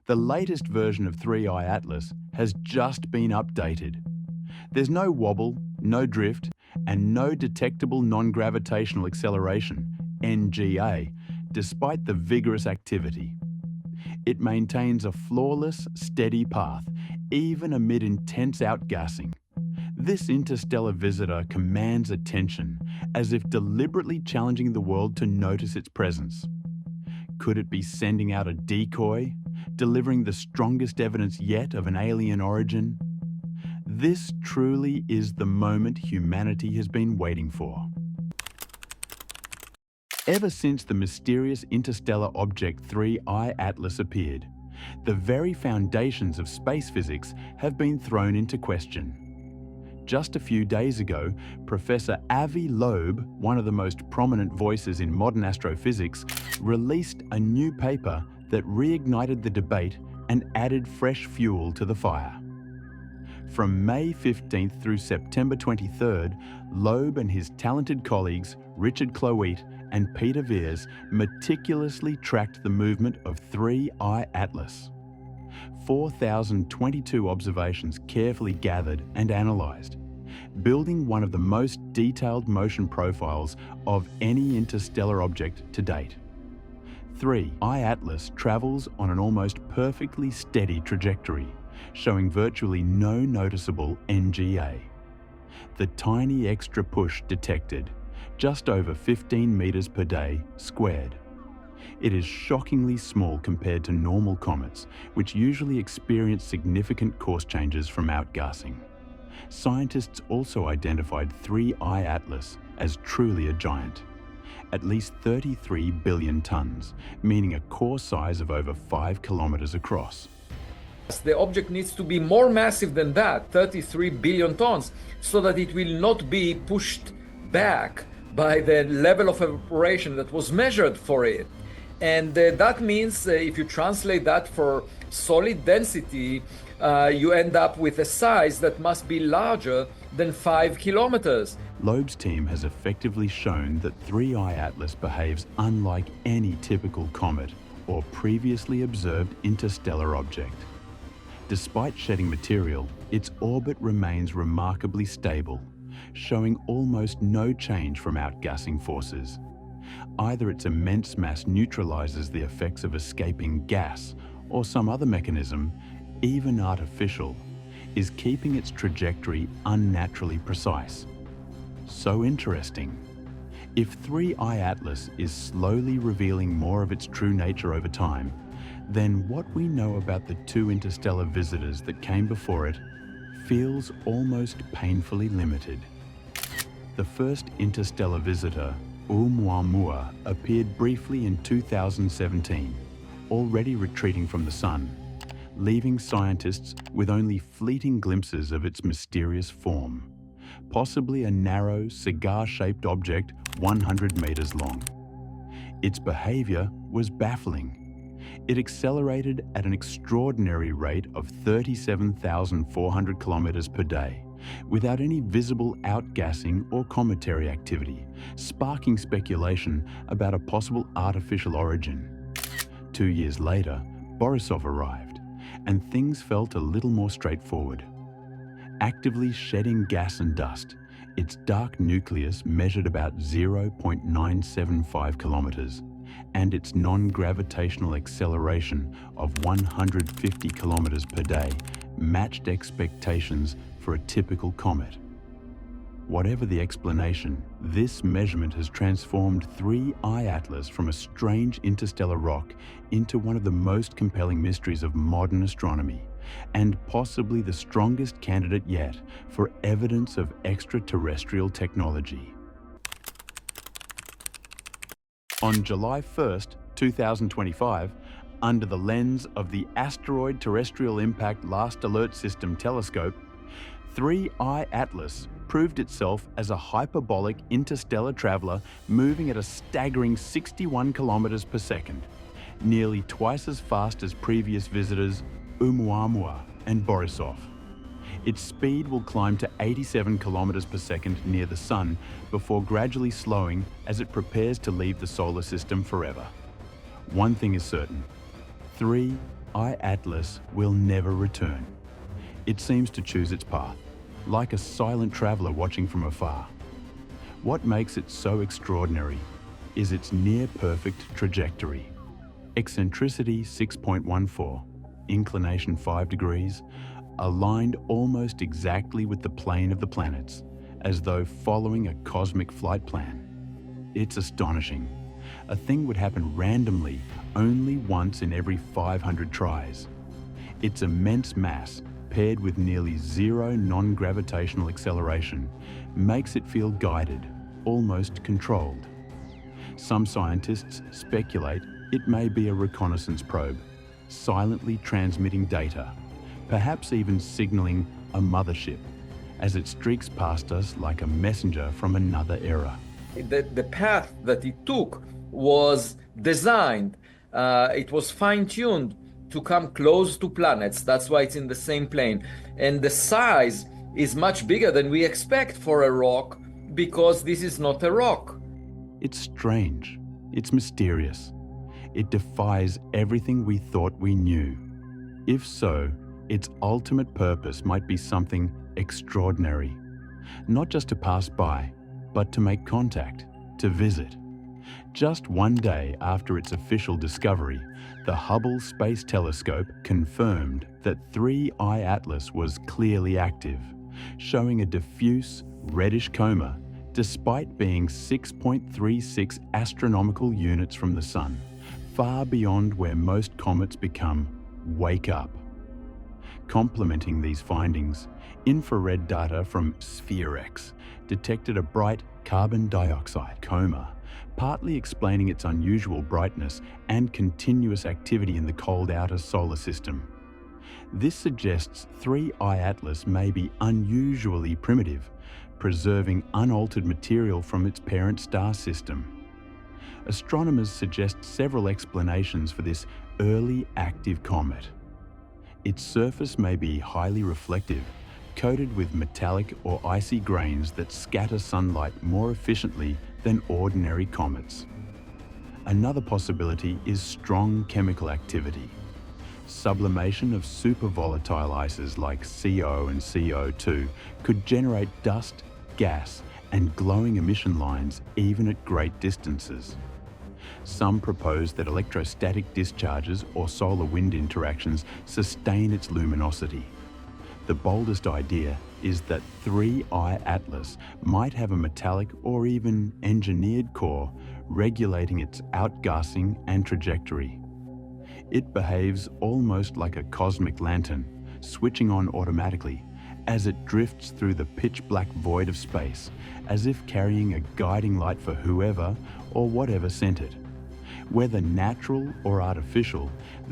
The latest version of 3i Atlas has just been updated. There's no wobble, no drift, and no detectable non-gravitational acceleration, NGA, despite the vigorous activity. It maintains a flawless, steady path, even amid intense outgassing. This interstellar visitor commands attention, as if deliberately challenging the world to notice its presence. Could it be sending out a decoy, delivering the strongest evidence yet of an alien origin? This truly is the moment humanity has been waiting for. Ever since the mysterious interstellar object 3i Atlas appeared, the very foundations of space physics have been thrown into question. Just a few days ago, Professor Avi Loeb, one of the most prominent voices in modern astrophysics, released a new paper that reignited the debate and added fresh fuel to the fire. From May 15th through September 23rd, Loeb and his talented colleagues, Richard Cloete and Peter Veers, meticulously tracked the movement of 3i Atlas. 4,022 observations carefully gathered and analysed, building one of the most detailed motion profiles of any interstellar object to date. 3i Atlas travels on an almost perfectly steady trajectory, showing virtually no noticeable NGA. The tiny extra push detected, just over 15 meters per day squared. It is shockingly small compared to normal comets, which usually experience significant course changes from outgassing. Scientists also identified 3i Atlas as truly a giant. At least 33 billion tons, meaning a core size of over 5 kilometers across. The object needs to be more massive than that, 33 billion tons, so that it will not be pushed back by the level of evaporation that was measured for it. And that means if you translate that for solid density, you end up with a size that must be larger than 5 kilometers. Loeb's team has effectively shown that 3i Atlas behaves unlike any typical comet or previously observed interstellar object. Despite shedding material, its orbit remains remarkably stable, showing almost no change from outgassing forces. Either its immense mass neutralizes the effects of escaping gas, or some other mechanism, even artificial, is keeping its trajectory unnaturally precise. So interesting. If 3i Atlas is slowly revealing more of its true nature over time, then what we know about the two interstellar visitors that came before it feels almost painfully limited. The first interstellar visitor, Oumuamua, appeared briefly in 2017, already retreating from the Sun, leaving scientists with only fleeting glimpses of its mysterious form, possibly a narrow, cigar-shaped object 100 meters long. Its behavior was baffling. It accelerated at an extraordinary rate of 37,400 kilometers per day, without any visible outgassing or cometary activity, sparking speculation about a possible artificial origin. 2 years later, Borisov arrived, and things felt a little more straightforward. Actively shedding gas and dust, its dark nucleus measured about 0.975 kilometers, and its non-gravitational acceleration of 150 kilometers per day matched expectations for a typical comet. Whatever the explanation, this measurement has transformed 3i Atlas from a strange interstellar rock into one of the most compelling mysteries of modern astronomy, and possibly the strongest candidate yet for evidence of extraterrestrial technology. On July 1st, 2025, under the lens of the Asteroid Terrestrial Impact Last Alert System telescope, 3i Atlas proved itself as a hyperbolic interstellar traveler moving at a staggering 61 kilometers per second, nearly twice as fast as previous visitors Oumuamua and Borisov. Its speed will climb to 87 kilometers per second near the Sun before gradually slowing as it prepares to leave the solar system forever. One thing is certain: 3 I-Atlas will never return. It seems to choose its path, like a silent traveler watching from afar. What makes it so extraordinary is its near-perfect trajectory. Eccentricity 6.14, inclination 5 degrees, aligned almost exactly with the plane of the planets, as though following a cosmic flight plan. It's astonishing. A thing would happen randomly only once in every 500 tries. Its immense mass, paired with nearly zero non-gravitational acceleration, makes it feel guided, almost controlled. Some scientists speculate it may be a reconnaissance probe, silently transmitting data, perhaps even signaling a mothership, as it streaks past us like a messenger from another era. The path that it took was designed, it was fine-tuned to come close to planets. That's why it's in the same plane. And the size is much bigger than we expect for a rock, because this is not a rock. It's strange. It's mysterious. It defies everything we thought we knew. If so, its ultimate purpose might be something extraordinary. Not just to pass by, but to make contact, to visit. Just one day after its official discovery, the Hubble Space Telescope confirmed that 3I Atlas was clearly active, showing a diffuse, reddish coma despite being 6.36 astronomical units from the Sun, far beyond where most comets become wake up. Complementing these findings, infrared data from SphereX detected a bright carbon dioxide coma, partly explaining its unusual brightness and continuous activity in the cold outer solar system. This suggests 3I Atlas may be unusually primitive, preserving unaltered material from its parent star system. Astronomers suggest several explanations for this early active comet. Its surface may be highly reflective, coated with metallic or icy grains that scatter sunlight more efficiently than ordinary comets. Another possibility is strong chemical activity. Sublimation of supervolatile ices like CO and CO2 could generate dust, gas, and glowing emission lines even at great distances. Some propose that electrostatic discharges or solar-wind interactions sustain its luminosity. The boldest idea is that 3I Atlas might have a metallic or even engineered core regulating its outgassing and trajectory. It behaves almost like a cosmic lantern, switching on automatically as it drifts through the pitch-black void of space, as if carrying a guiding light for whoever or whatever sent it. Whether natural or artificial,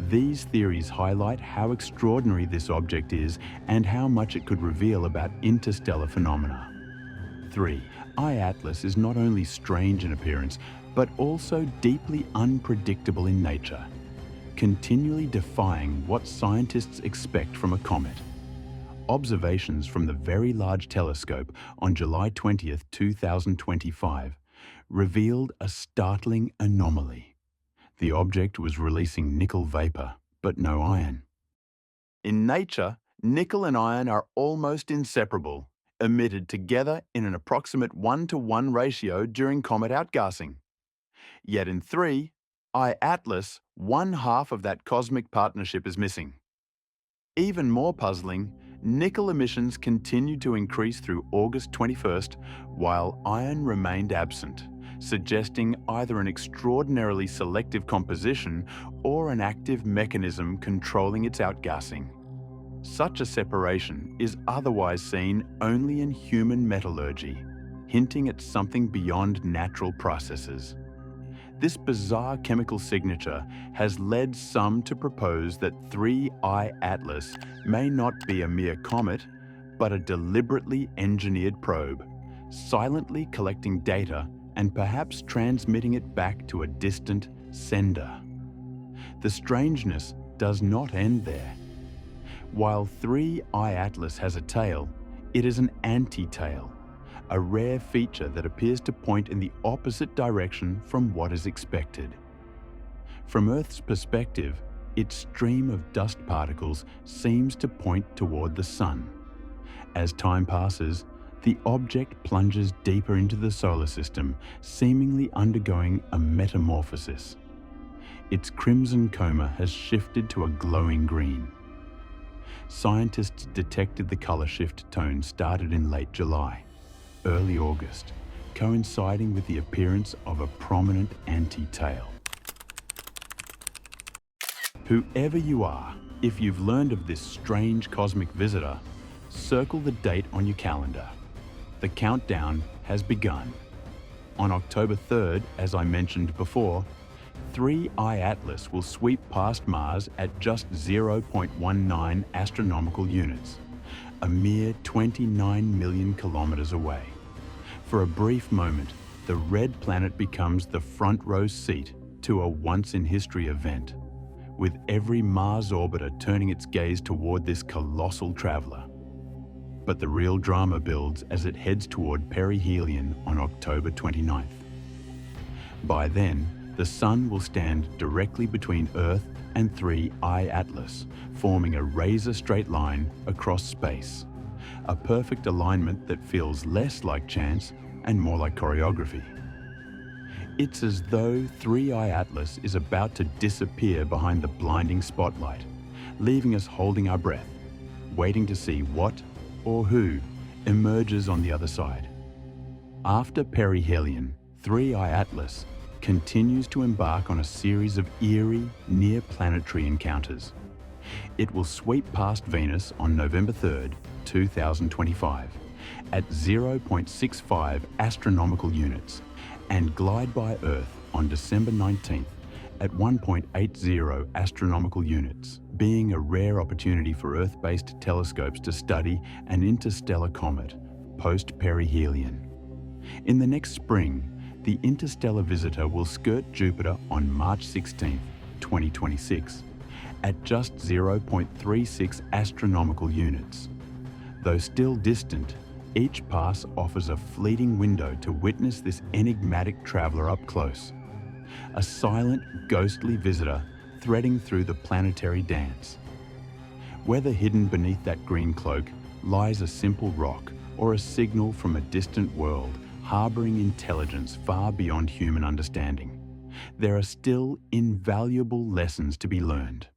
these theories highlight how extraordinary this object is and how much it could reveal about interstellar phenomena. 3. I-Atlas is not only strange in appearance, but also deeply unpredictable in nature, continually defying what scientists expect from a comet. Observations from the Very Large Telescope on July 20th, 2025 revealed a startling anomaly. The object was releasing nickel vapor, but no iron. In nature, nickel and iron are almost inseparable, emitted together in an approximate 1-to-1 ratio during comet outgassing. Yet in 3I Atlas, one half of that cosmic partnership is missing. Even more puzzling, nickel emissions continued to increase through August 21st, while iron remained absent, suggesting either an extraordinarily selective composition or an active mechanism controlling its outgassing. Such a separation is otherwise seen only in human metallurgy, hinting at something beyond natural processes. This bizarre chemical signature has led some to propose that 3I Atlas may not be a mere comet, but a deliberately engineered probe, silently collecting data and perhaps transmitting it back to a distant sender. The strangeness does not end there. While 3I Atlas has a tail, it is an anti-tail, a rare feature that appears to point in the opposite direction from what is expected. From Earth's perspective, Its stream of dust particles seems to point toward the Sun. As time passes, the object plunges deeper into the solar system, seemingly undergoing a metamorphosis. Its crimson coma has shifted to a glowing green. Scientists detected the color shift tone started in late July, early August, coinciding with the appearance of a prominent anti-tail. Whoever you are, if you've learned of this strange cosmic visitor, circle the date on your calendar. The countdown has begun. On October 3rd, as I mentioned before, 3I Atlas will sweep past Mars at just 0.19 astronomical units, a mere 29 million kilometers away. For a brief moment, the red planet becomes the front row seat to a once-in-history event, with every Mars orbiter turning its gaze toward this colossal traveler. But the real drama builds as it heads toward perihelion on October 29th. By then, the Sun will stand directly between Earth and 3I Atlas, forming a razor-straight line across space. A perfect alignment that feels less like chance and more like choreography. It's as though 3I Atlas is about to disappear behind the blinding spotlight, leaving us holding our breath, waiting to see what or who emerges on the other side. After perihelion, 3I Atlas continues to embark on a series of eerie, near-planetary encounters. It will sweep past Venus on November 3rd, 2025, at 0.65 astronomical units, and glide by Earth on December 19th at 1.80 astronomical units, being a rare opportunity for Earth-based telescopes to study an interstellar comet, post-perihelion. In the next spring, the interstellar visitor will skirt Jupiter on March 16, 2026, at just 0.36 astronomical units. Though still distant, each pass offers a fleeting window to witness this enigmatic traveler up close. A silent, ghostly visitor threading through the planetary dance. Whether hidden beneath that green cloak lies a simple rock or a signal from a distant world harboring intelligence far beyond human understanding, there are still invaluable lessons to be learned.